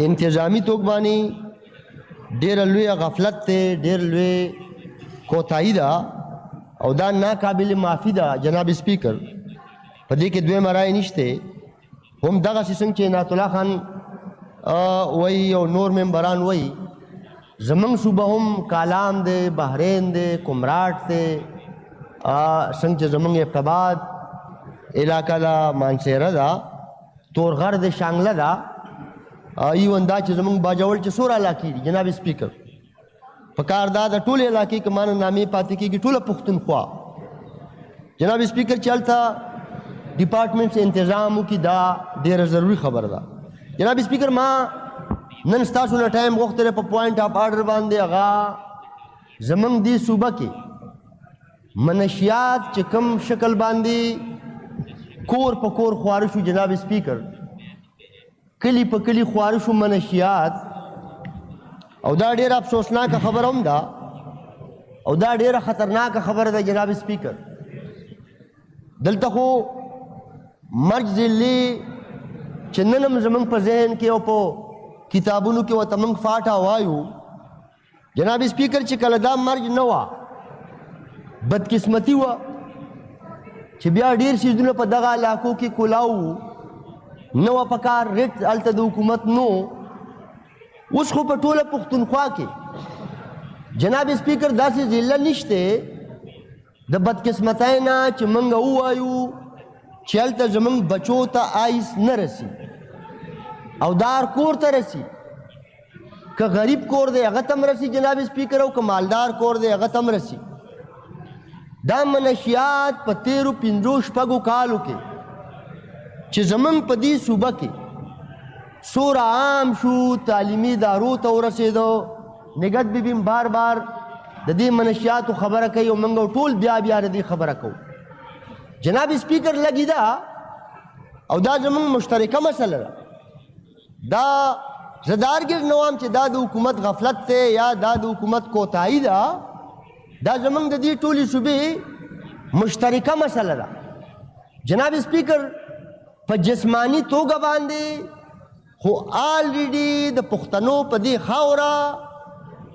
انتظامی توګ باندې ډېره لویه غفلت دی، ډېر لوی کوتاهي ده او دا ناقابل معافي ده. جناب سپیکر په دې کې دویمه رایه نشته. هم دغسې څنګه چې عنایت الله خان وایي او نور ممبران وایي، زمونږ صوبه هم کالام دی، بحرین دی، کمراټ دی، څنګه چې زمونږ ابتباد علاقه ده، مانسیره ده، تورغر د شانګله ده، ایون دا چې زمونږ باجوړ چې څوره علاقې دي. جناب سپیکر په کار دا د ټولې علاقې که مانه نامې پاتې کېږي ټوله پښتونخوا. جناب سپیکر چې هلته ډپارټمنټ انتظام وکړي دا ډېره ضروري خبره ده. جناب سپیکر ما نن ستاسو نه ټایم غوښتلی په پوینټ آف آرډر باندې هغه زمونږ دې صوبه کې منشیات چې کوم شکل باندې کور په کور خواره شو. جناب سپیکر کلی په کلی خواره شو منشیات، او دا ډېره افسوسناکه خبره هم ده او دا ډېره خطرناکه خبره ده. جناب سپیکر دلته خو مرج ذلي چې نن هم زمونږ په ذهن کې او په کتابونو کې ورته موږ فاټا وایو. جناب سپیکر چې کله دا مرج نه وه، بدقسمتي وه چې بیا ډېر څیزونه په دغه علاقو کې کولاو نه وه پکار، ریټ هلته د حکومت نو. اوس خو په ټوله پښتونخوا کې جناب سپیکر داسې ضلع نشته د بدقسمتۍ نه چې موږ ووایو چې هلته زموږ بچو ته آیس نه رسي او دار کور ته رسي. که غریب کور دی هغه ته هم رسي جناب سپیکر، او که مالدار کور دی هغه ته هم رسي. دا منشیات په تیرو پنځو شپږو کالو کې چې زمونږ په دې صوبه کې سوره عام شو، تعلیمي ادارو ته ورسېدو. نګهت بیبي بار بار د دې منشیاتو خبره کوي او موږ ټول بیا بیا د دې خبره کوو. جناب سپیکر لګي ده او دا زمونږ مشترکه مسله ده. دا زه دا هرګز نه وایم چې دا د حکومت غفلت دی یا دا د حکومت کوتاهي ده، دا زمونږ د دې ټولې صوبې مشترکه مسله ده. جناب سپیکر په جسمانی توګه باندې خو آلریډي د پښتنو په دې خاوره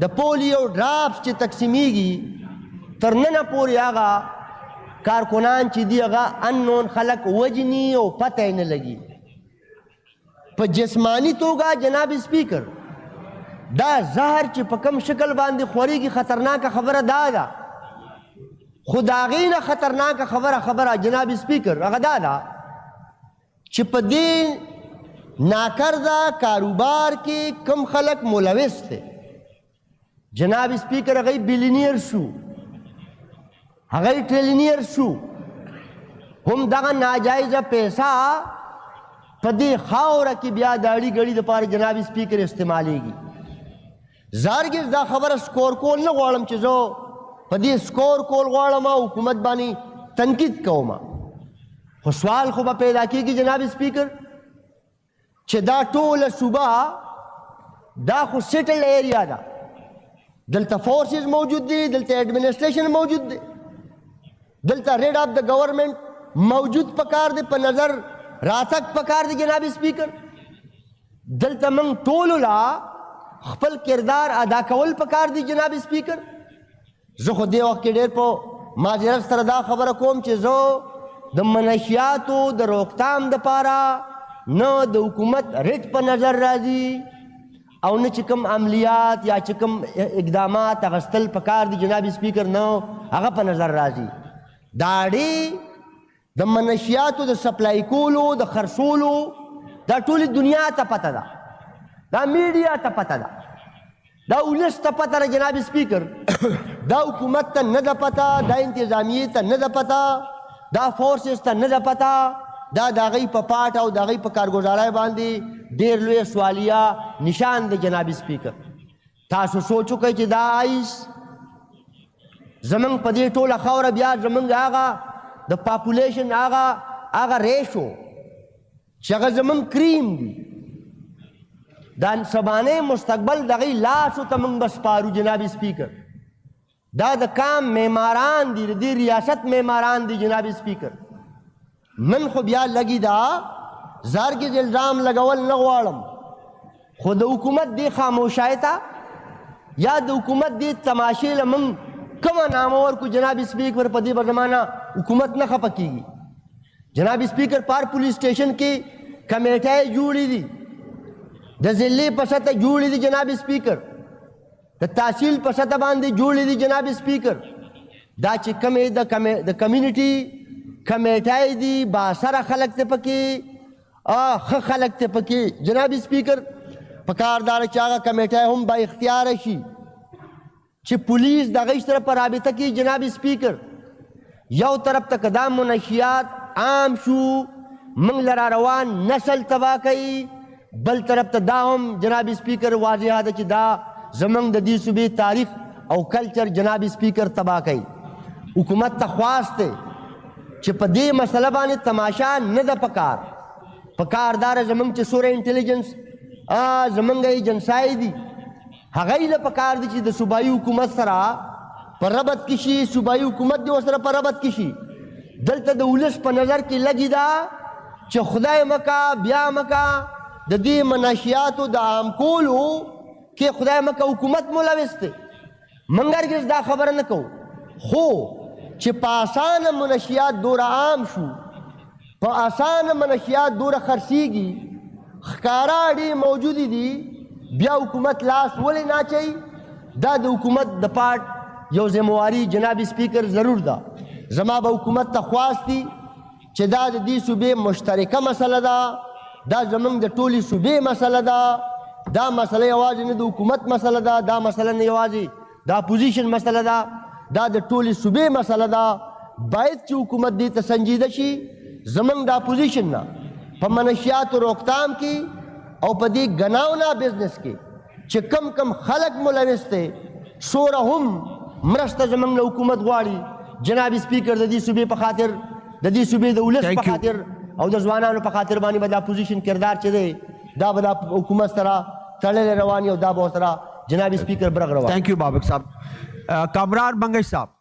د پولیو ډراپس چې تقسیمیږي تر ننه پورې هغه کارکنان چې دي هغه اننون خلک وجني او پته یې نه لګي. په جسمانی توګه جناب سپیکر دا زهر چې په کوم شکل باندې خورېږي خطرناکه خبره دا ده. خو د هغې نه خطرناکه خبره جناب سپیکر هغه دا ده چې په دې ناکرده کاروبار کې کم خلک ملوث دی. جناب سپیکر هغوی بیلینیر شو، هغوی ټریلینیر شو، هم دغه ناجایزه پیسه په دې خاوره کې بیا د اړي ګړي دپاره جناب سپیکر استعمالیږي. زه هرګز دا خبره سکور کول نه غواړم چې زه په دې سکور کول غواړم او حکومت باندې تنقید کوم، خو سوال خو به پیدا کېږي جناب سپیکر چې دا ټوله صوبه دا خو سیټل ایریا ده، دلته فورسز موجود دي، دلته ایڈمنسټریشن موجود دی، دلته ریډ آف د گورنمنٹ موجود پکار دی، په نظر راتګ پکار دی جناب سپیکر. دلته موږ ټولو لا خپل کردار ادا کول پکار دی جناب سپیکر. زه خو دې وخت کې ډېر په معذرت سره دا خبره کوم چې زه د منشیاتو د روکتام دپاره نه د حکومت ریټ په نظر راځي او نه چې کوم عملیات یا چې کوم اقدامات اخیستل پکار دي جناب سپیکر نه هغه په نظر راځي. دا اړې د منشیاتو د سپلای کولو د خرڅولو دا ټولې دنیا ته پته ده، دا میډیا ته پته ده، دا ولس ته پته ده جناب سپیکر. دا حکومت ته نه ده پته، دا انتظامیې ته نه ده پته، دا فورسز ته نه ده پته، دا د هغوی په پاټ او د هغوی په کارګزارۍ باندې ډېر لویه سوالیه نشان دی جناب سپیکر. تاسو سوچ وکئ چې دا آیس زمونږ په دې ټوله خاوره بیا زمونږ هغه د پاپولیشن هغه ریشو چې هغه زمونږ کریم دي، دا سبانه مستقبل دغه لاسو ته موږ بسپارو جناب سپیکر. دا د کام معماران دي، د دې ریاست معماران دي جناب سپیکر. نن خو بیا لګي دا زارګز الزام لګول نه غواړم خو د حکومت دی خاموشای ته یا د حکومت دی تماشې له موږ کومه نامه ورکو جناب سپیکر په دې به زمانه حکومت نه خفه کیږي جناب سپیکر پار پولیس سټیشن کې کمیټې جوړې دي د ضلع په سطح جوړې دي جناب سپیکر د تحصیل په سطح باندې جوړې دي جناب سپیکر دا چې کومې د کمیونټي کمیټې دي بااثره خلک ته پکې ښه خلک ته پکې جناب سپیکر پکار دار چې هغه کمیټې هم با اختیار شي چې پولیس دغه طرف پر رابطه کې جناب سپیکر یو طرف ته قدم منشیات عام شو موږ لرا روان نسل تباہ کوي بل طرف ته دا هم جناب سپیکر واضح ده چې دا زمونږ د دې صوبې تاریخ او کلچر جناب سپیکر تباہ کوي حکومت ته خواست دی چې په دې مسله باندې تماشا نه ده پکار دار زمونږ چې سوره انټیلیجنس زمونږ ایجنسای دي هغه یې له پکار دي چې د صوبایي حکومت سره په ربط کې شي صوبایي حکومت دې ورسره په ربط کې شي دلته د ولس په نظر کې لګي دا چې خدای مکا بیا مکا د دې مناشیاتو د عام کولو کې خدای مکا حکومت ملوث دی موږ هرګز دا خبره نه کوو خو چې په اسانه منشیات دوره عام شو په اسانه منشیات دوره خرڅیږي ښکارا اړې موجودې دي بیا حکومت لاس ولې نه اچوي دا د حکومت د پارټ یو ذمہواري جناب سپیکر ضرور ده زما به حکومت ته خواست دي چې دا د دې صوبې مشترکه مسله ده دا زموږ د ټولې صوبې مسله ده دا مسله یوازې نه د حکومت مسله ده دا مسله نه یوازې د اپوزیشن مسله ده دا د ټولې صوبې مسله ده باید چې حکومت دې ته سنجیده شي زموږ د اپوزیشن نه په منشیاتو روکتام کې او په دې ګناونه بزنس کې چې کم خلک ملوث دی سوره هم مرسته زموږ له حکومت غواړي جناب سپیکر د دې صوبې په خاطر د دې صوبې د ولس په خاطر او د ځوانانو په خاطر باندې به د اپوزیشن کردار چې دی دا به د حکومت سره تړلې روان او دا به ورسره جناب سپیکر برغ روان thank you बाबक साहब कामरान मंगेश साहब